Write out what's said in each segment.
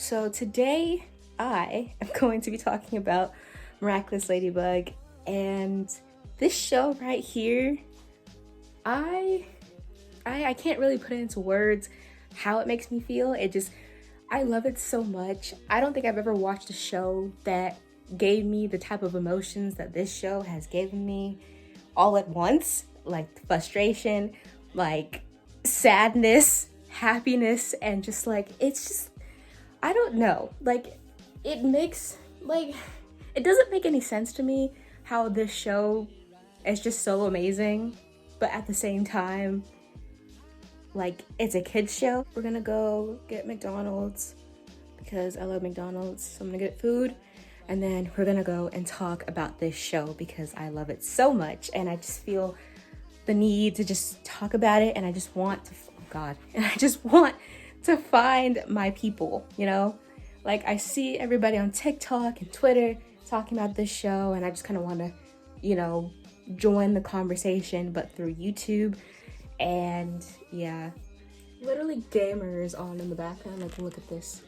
So today I am going to be talking about Miraculous Ladybug, and this show right here, I can't really put it into words how it makes me feel. I love it so much. I don't think I've ever watched a show that gave me the type of emotions that this show has given me all at once, like frustration, like sadness, happiness, and I don't know, it doesn't make any sense to me how this show is just so amazing, but at the same time, it's a kid's show. We're gonna go get McDonald's because I love McDonald's, so I'm gonna get food, and then we're gonna go and talk about this show because I love it so much, and I just feel the need to just talk about it, and I just want to find my people, I see everybody on TikTok and Twitter talking about this show, and I just kind of want to, join the conversation, but through YouTube. And yeah, literally gamers on in the background. Look at this,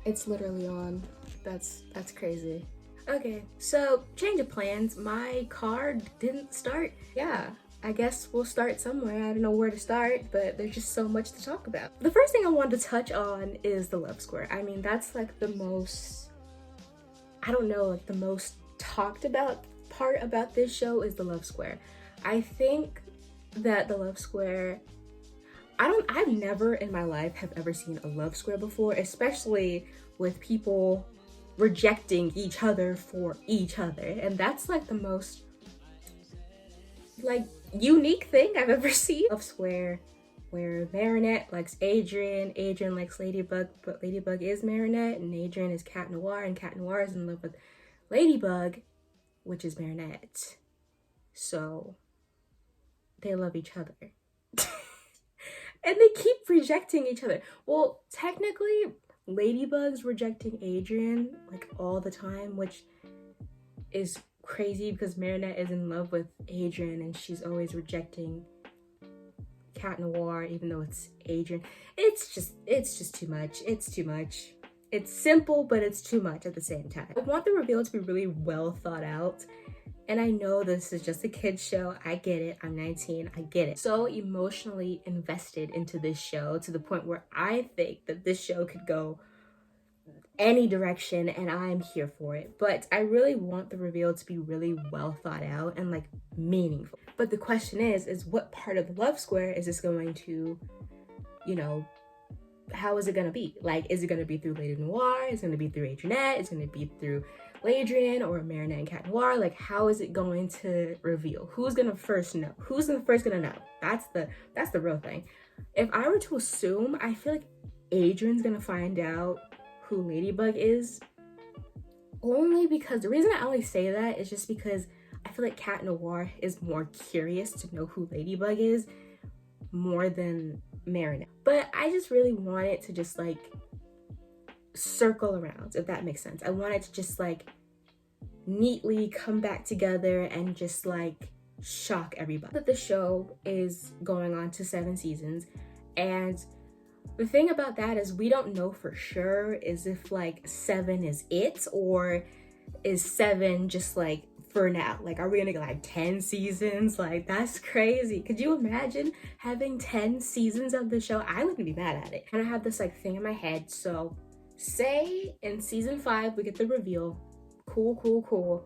it's literally on. That's crazy. Okay, so change of plans. My car didn't start. Yeah, I guess we'll start somewhere. I don't know where to start, but there's just so much to talk about. The first thing I wanted to touch on is the love square. I mean, that's the most, the most talked about part about this show is the love square. I think that the love square, I've never in my life have ever seen a love square before, especially with people rejecting each other for each other. And that's the most unique thing I've ever seen. Love square where Marinette likes Adrian likes Ladybug, but Ladybug is Marinette, and Adrian is Cat Noir, and Cat Noir is in love with Ladybug, which is Marinette. So they love each other. And they keep rejecting each other. Well, technically, Ladybug's rejecting Adrian all the time, which is crazy because Marinette is in love with Adrian and she's always rejecting Cat Noir, even though it's Adrian. It's just too much. It's too much. It's simple, but it's too much at the same time. I want the reveal to be really well thought out. And I know this is just a kid's show. I get it. I'm 19. I get it. So emotionally invested into this show to the point where I think that this show could go any direction and I'm here for it. But I really want the reveal to be really well thought out and meaningful. But the question is what part of the love square is this going to, how is it going to be? Is it going to be through Lady Noir? Is it going to be through Adrianette? Is it going to be through Ladrian or Marinette and Cat Noir? How is it going to reveal? Who's gonna first know? Who's first gonna know? That's the real thing. If I were to assume, I feel like Adrian's gonna find out who Ladybug is. Only because the reason I only say that is just because I feel like Cat Noir is more curious to know who Ladybug is more than Marinette. But I just really want it to just circle around, if that makes sense. I want it to just neatly come back together and just shock everybody. That the show is going on to 7 seasons, and the thing about that is we don't know for sure is if 7 is it, or is 7 just for now. Are we gonna get 10 seasons? That's crazy. Could you imagine having 10 seasons of the show? I wouldn't be mad at it. And I have this thing in my head. So say in season 5 we get the reveal, cool,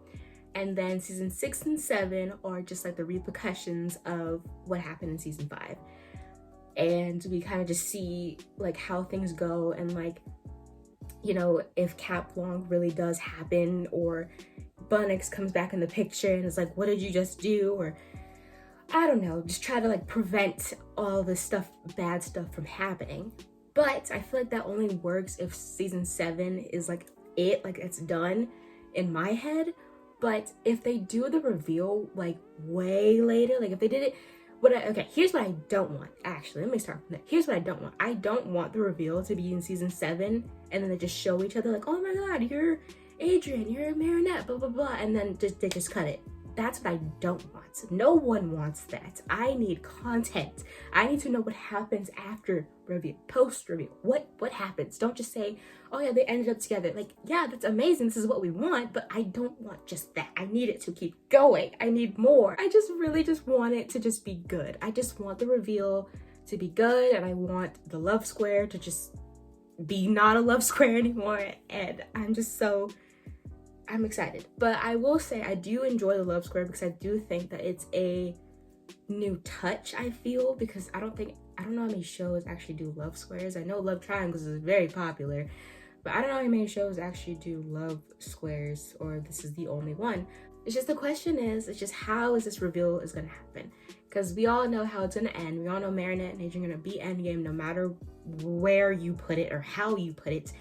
and then season 6 and 7 are just the repercussions of what happened in season 5, and we kind of just see how things go, and if Cap Blanc really does happen, or Bunnix comes back in the picture and is what did you just do, or I don't know, just try to prevent all this bad stuff from happening. But I feel that only works if season 7 is it's done in my head. But if they do the reveal way later, if they did it, okay, here's what I don't want. Actually, let me start from that. Here's what I don't want. I don't want the reveal to be in season 7 and then they just show each other oh my god, you're Adrian, you're Marinette, blah blah blah, and then they just cut it. that's what I don't want. No one wants that. I need content. I need to know what happens after reveal, post reveal. What happens? Don't just say, oh yeah, they ended up together. Like, yeah, that's amazing. This is what we want, but I don't want just that. I need it to keep going. I need more. I just really just want it to just be good. I just want the reveal to be good, and I want the love square to just be not a love square anymore. And I'm excited. But I will say I do enjoy the love square because I do think that it's a new touch, I feel, because I don't know how many shows actually do love squares. I know love triangles is very popular, but I don't know how many shows actually do love squares, or this is the only one. It's just, the question is, it's just how is this reveal is gonna happen? Because we all know how it's gonna end. We all know Marinette and Adrian are gonna be endgame no matter where you put it or how you put it.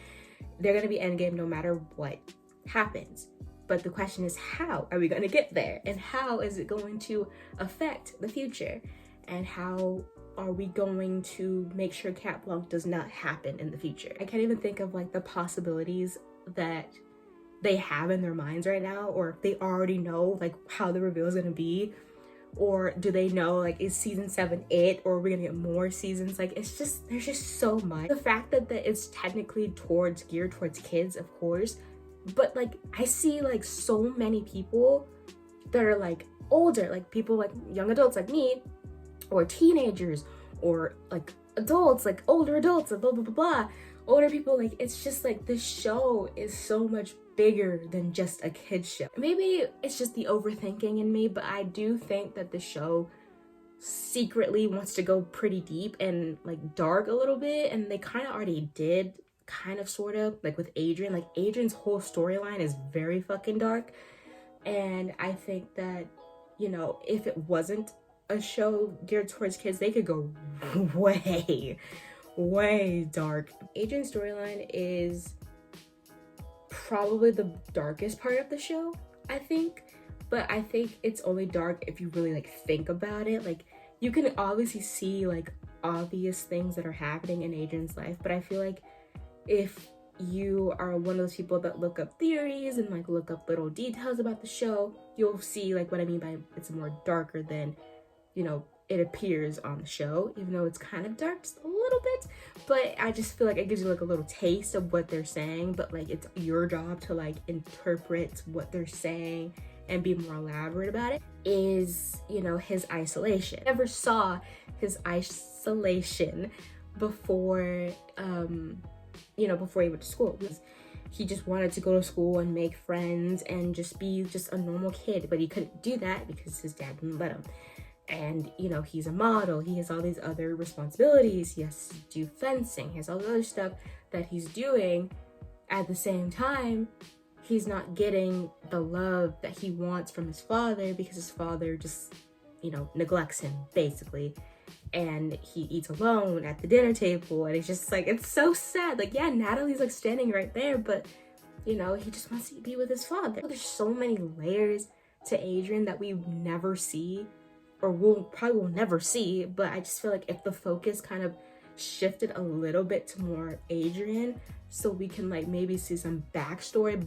They're gonna be endgame no matter what happens. But the question is, how are we going to get there, and how is it going to affect the future, and how are we going to make sure Cat Blanc does not happen in the future? I can't even think of like the possibilities that they have in their minds right now, or if they already know like how the reveal is going to be, or do they know like is season 7 it, or are we gonna get more seasons? Like, it's just, there's just so much. The fact that it's technically geared towards kids, of course, but like I see like so many people that are like older, like people like young adults like me, or teenagers, or like adults, like older adults, blah blah blah blah, older people. Like, it's just like this show is so much bigger than just a kid's show. Maybe it's just the overthinking in me, but I do think that the show secretly wants to go pretty deep and like dark a little bit, and they kind of already did, kind of sort of, like with Adrian. Like, Adrian's whole storyline is very fucking dark, and I think that, you know, if it wasn't a show geared towards kids, they could go way dark. Adrian's storyline is probably the darkest part of the show, I think, but I think it's only dark if you really like think about it. Like, you can obviously see like obvious things that are happening in Adrian's life, but I feel like if you are one of those people that look up theories and like look up little details about the show, you'll see like what I mean by it's more darker than, you know, it appears on the show, even though it's kind of dark just a little bit. But I just feel like it gives you like a little taste of what they're saying, but like it's your job to like interpret what they're saying and be more elaborate about it. Is, you know, his isolation. I never saw his isolation before you know, before he went to school. He just wanted to go to school and make friends and just be just a normal kid, but he couldn't do that because his dad wouldn't let him. And, you know, he's a model, he has all these other responsibilities, he has to do fencing, he has all the other stuff that he's doing. At the same time, he's not getting the love that he wants from his father because his father just, you know, neglects him, basically. And he eats alone at the dinner table, and it's just like, it's so sad. Like, yeah, Natalie's like standing right there, but, you know, he just wants to be with his father. There's so many layers to Adrian that we never see, or will never see, but I just feel like if the focus kind of shifted a little bit to more Adrian, so we can like maybe see some backstory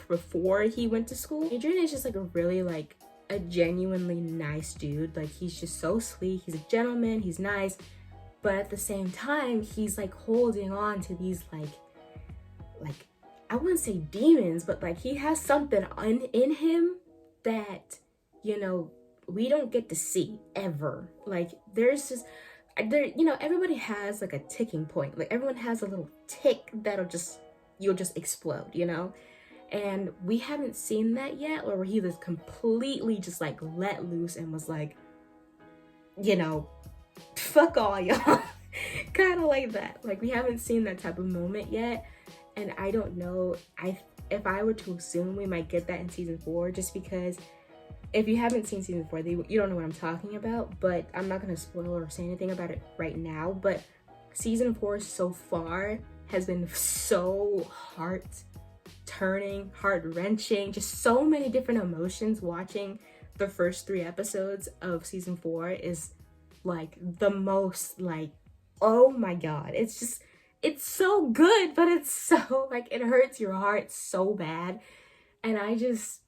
before he went to school. Adrian is just like a really like a genuinely nice dude. Like, he's just so sweet, he's a gentleman, he's nice, but at the same time he's like holding on to these like I wouldn't say demons, but like he has something in him that, you know, we don't get to see ever. Like, there's just you know, everybody has like a ticking point. Like, everyone has a little tick that'll just, you'll just explode, you know? And we haven't seen that yet, or where he was completely just like let loose and was like, you know, fuck all y'all. Kind of like that. Like, we haven't seen that type of moment yet. And I don't know, if I were to assume, we might get that in season 4, just because if you haven't seen season 4, you don't know what I'm talking about. But I'm not going to spoil or say anything about it right now. But season 4 so far has been so heart-turning, heart-wrenching, just so many different emotions. Watching the first 3 episodes of season 4 is like the most like, oh my god, it's just, it's so good, but it's so like, it hurts your heart so bad. And I just,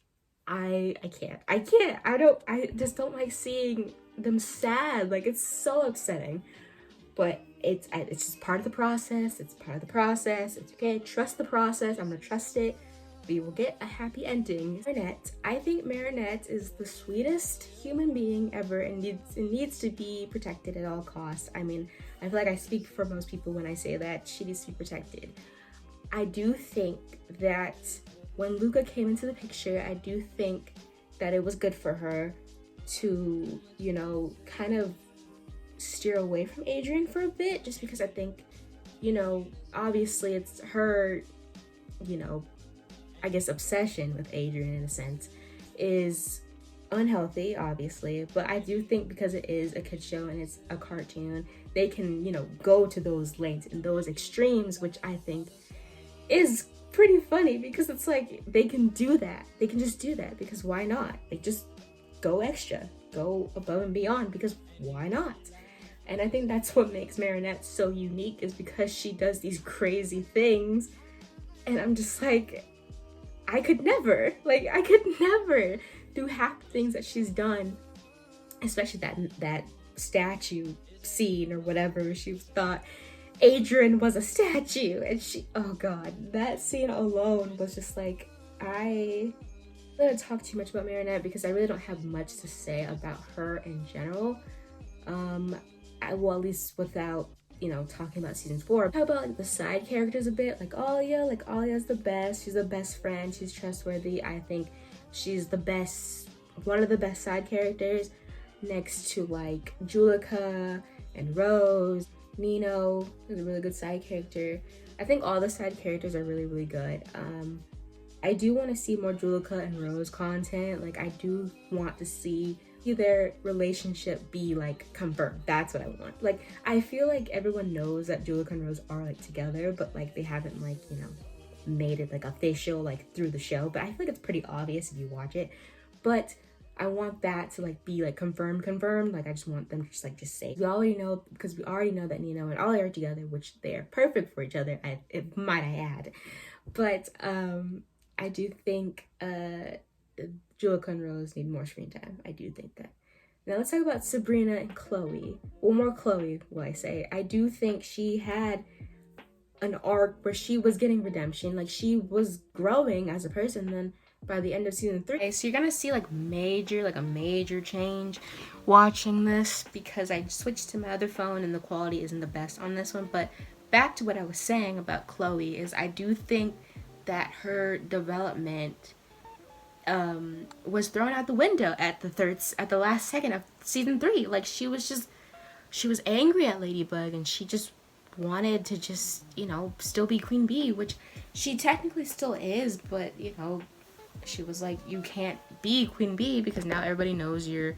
I can't. I just don't like seeing them sad. Like, it's so upsetting. But it's just part of the process. It's part of the process. It's okay. Trust the process. I'm gonna trust it. We will get a happy ending. Marinette. I think Marinette is the sweetest human being ever, and needs to be protected at all costs. I mean, I feel like I speak for most people when I say that she needs to be protected. I do think that when Luca came into the picture, I do think that it was good for her to, you know, kind of steer away from Adrian for a bit, just because I think, you know, obviously it's her, you know, I guess obsession with Adrian in a sense is unhealthy, obviously, but I do think because it is a kid show and it's a cartoon, they can, you know, go to those lengths and those extremes, which I think is pretty funny, because it's like they can do that. They can just do that because why not? Like, just go extra, go above and beyond, because why not? And I think that's what makes Marinette so unique, is because she does these crazy things, and I'm just like, I could never do half the things that she's done, especially that statue scene or whatever. She thought Adrian was a statue, and she, oh god, that scene alone was just like, I'm gonna talk too much about Marinette because I really don't have much to say about her in general. Well, at least without, you know, talking about season 4. How about like the side characters a bit? Like Alia's the best. She's the best friend. She's trustworthy. I think she's the best, one of the best side characters, next to like Julika and Rose. Nino is a really good side character. I think all the side characters are really, really good. I do want to see more Julika and Rose content. Like, I do want to see their relationship be like confirmed. That's what I want. Like, I feel like everyone knows that Julika and Rose are like together, but like they haven't like, you know, made it like official like through the show. But I feel like it's pretty obvious if you watch it. But I want that to like be like confirmed. Like, I just want them to just say. We already know, because we already know that Nino and Ollie are together, which they are perfect for each other, might I add. But I do think Julika and Rose need more screen time. I do think that. Now let's talk about Sabrina and Chloe. Well, more Chloe, will I say. I do think she had an arc where she was getting redemption. Like, she was growing as a person. Then by the end of season 3. Okay, so you're gonna see like a major change watching this, because I switched to my other phone and the quality isn't the best on this one. But back to what I was saying about Chloe is I do think that her development was thrown out the window at the last second of season 3. Like, she was angry at Ladybug, and she just wanted to just, you know, still be Queen Bee, which she technically still is, but, you know, she was like, you can't be Queen Bee because now everybody knows your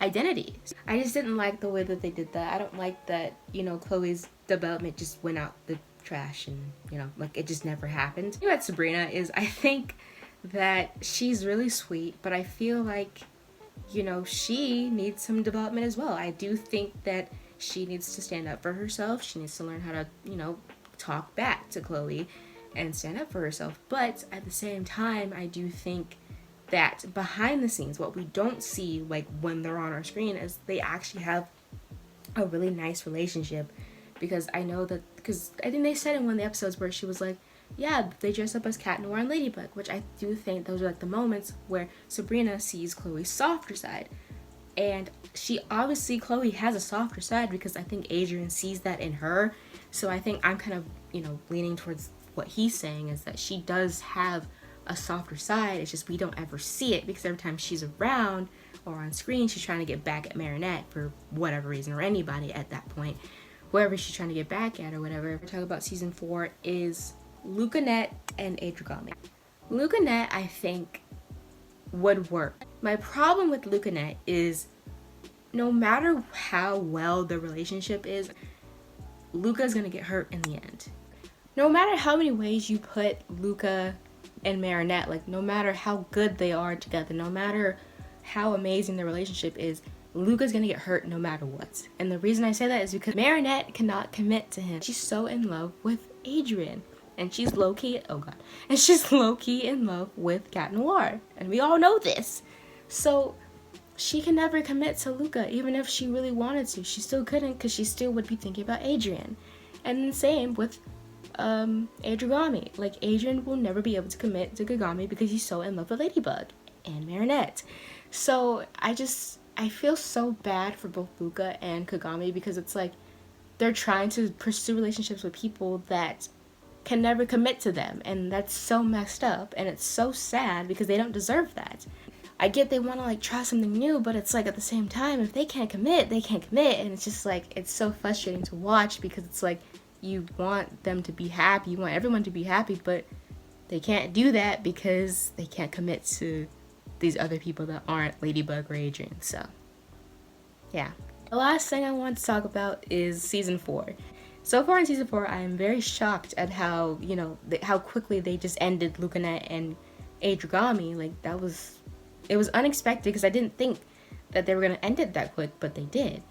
identity. I just didn't like the way that they did that. I don't like that, you know, Chloe's development just went out the trash, and, you know, like, it just never happened. The thing about Sabrina is I think that she's really sweet, but I feel like, you know, she needs some development as well. I do think that she needs to stand up for herself. She needs to learn how to, you know, talk back to Chloe and stand up for herself. But at the same time, I do think that behind the scenes, what we don't see, like, when they're on our screen, is they actually have a really nice relationship. Because I know that, because I think they said in one of the episodes where she was like, yeah, they dress up as Cat Noir and Ladybug, which I do think those are like the moments where Sabrina sees Chloe's softer side. And Chloe has a softer side, because I think Adrian sees that in her. So I think I'm kind of, you know, leaning towards what he's saying, is that she does have a softer side. It's just we don't ever see it, because every time she's around or on screen, she's trying to get back at Marinette for whatever reason, or anybody at that point, whoever she's trying to get back at or whatever. We're talking about season 4 is Lucanette and Adrigami. Lucanette, I think, would work. My problem with Lucanette is no matter how well the relationship is, Luca's gonna get hurt in the end. No matter how many ways you put Luca and Marinette, like, no matter how good they are together, no matter how amazing the relationship is, Luca's gonna get hurt no matter what. And the reason I say that is because Marinette cannot commit to him. She's so in love with Adrian. and she's low-key, oh god, and she's low-key in love with Cat Noir, and we all know this. So she can never commit to Luca, even if she really wanted to. She still couldn't, because she still would be thinking about Adrian. And the same with Adrigami. Like, Adrian will never be able to commit to Kagami because he's so in love with Ladybug and Marinette. So I feel so bad for both Luca and Kagami, because it's like they're trying to pursue relationships with people that can never commit to them, and that's so messed up, and it's so sad because they don't deserve that. I get they want to like try something new, but it's like at the same time, if they can't commit, they can't commit, and it's just like, it's so frustrating to watch, because it's like you want them to be happy, you want everyone to be happy, but they can't do that because they can't commit to these other people that aren't Ladybug or Adrian. So yeah. The last thing I want to talk about is season 4. So far in season 4, I am very shocked at how, you know, how quickly they just ended Lucanette and Adrigami. Like, it was unexpected, because I didn't think that they were going to end it that quick, but they did.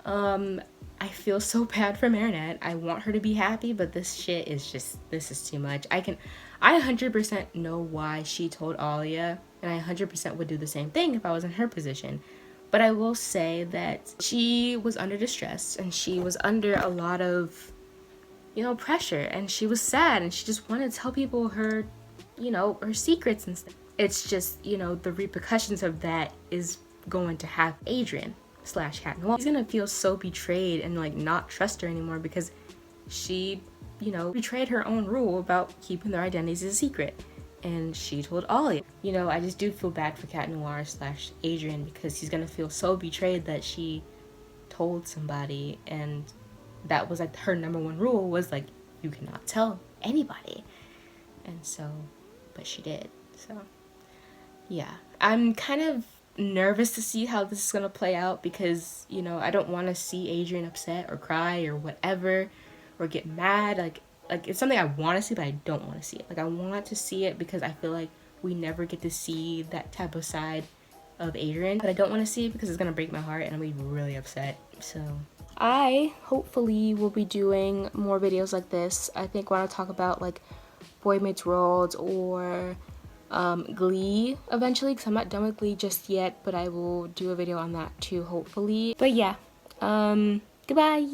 I feel so bad for Marinette. I want her to be happy, but this shit is just, this is too much. I 100% know why she told Alia, and I 100% would do the same thing if I was in her position. But I will say that she was under distress, and she was under a lot of, you know, pressure, and she was sad, and she just wanted to tell people her, you know, her secrets and stuff. It's just, you know, the repercussions of that is going to have Adrian / Cat Noir. He's gonna feel so betrayed and like not trust her anymore, because she, you know, betrayed her own rule about keeping their identities a secret. And she told Alia. You know, I just do feel bad for Cat Noir / Adrian, because he's gonna feel so betrayed that she told somebody, and that was like her #1 rule, was like, you cannot tell anybody. And so, but she did. So yeah, I'm kind of nervous to see how this is gonna play out, because, you know, I don't want to see Adrian upset or cry or whatever, or get mad. Like it's something I want to see, but I don't want to see it. Like, I want to see it because I feel like we never get to see that type of side of Adrian, but I don't want to see it because it's gonna break my heart and I'll be really upset. So I hopefully will be doing more videos like this. I think when I talk about like Boy Meets World or Glee eventually, because I'm not done with Glee just yet, but I will do a video on that too, hopefully. But yeah, goodbye.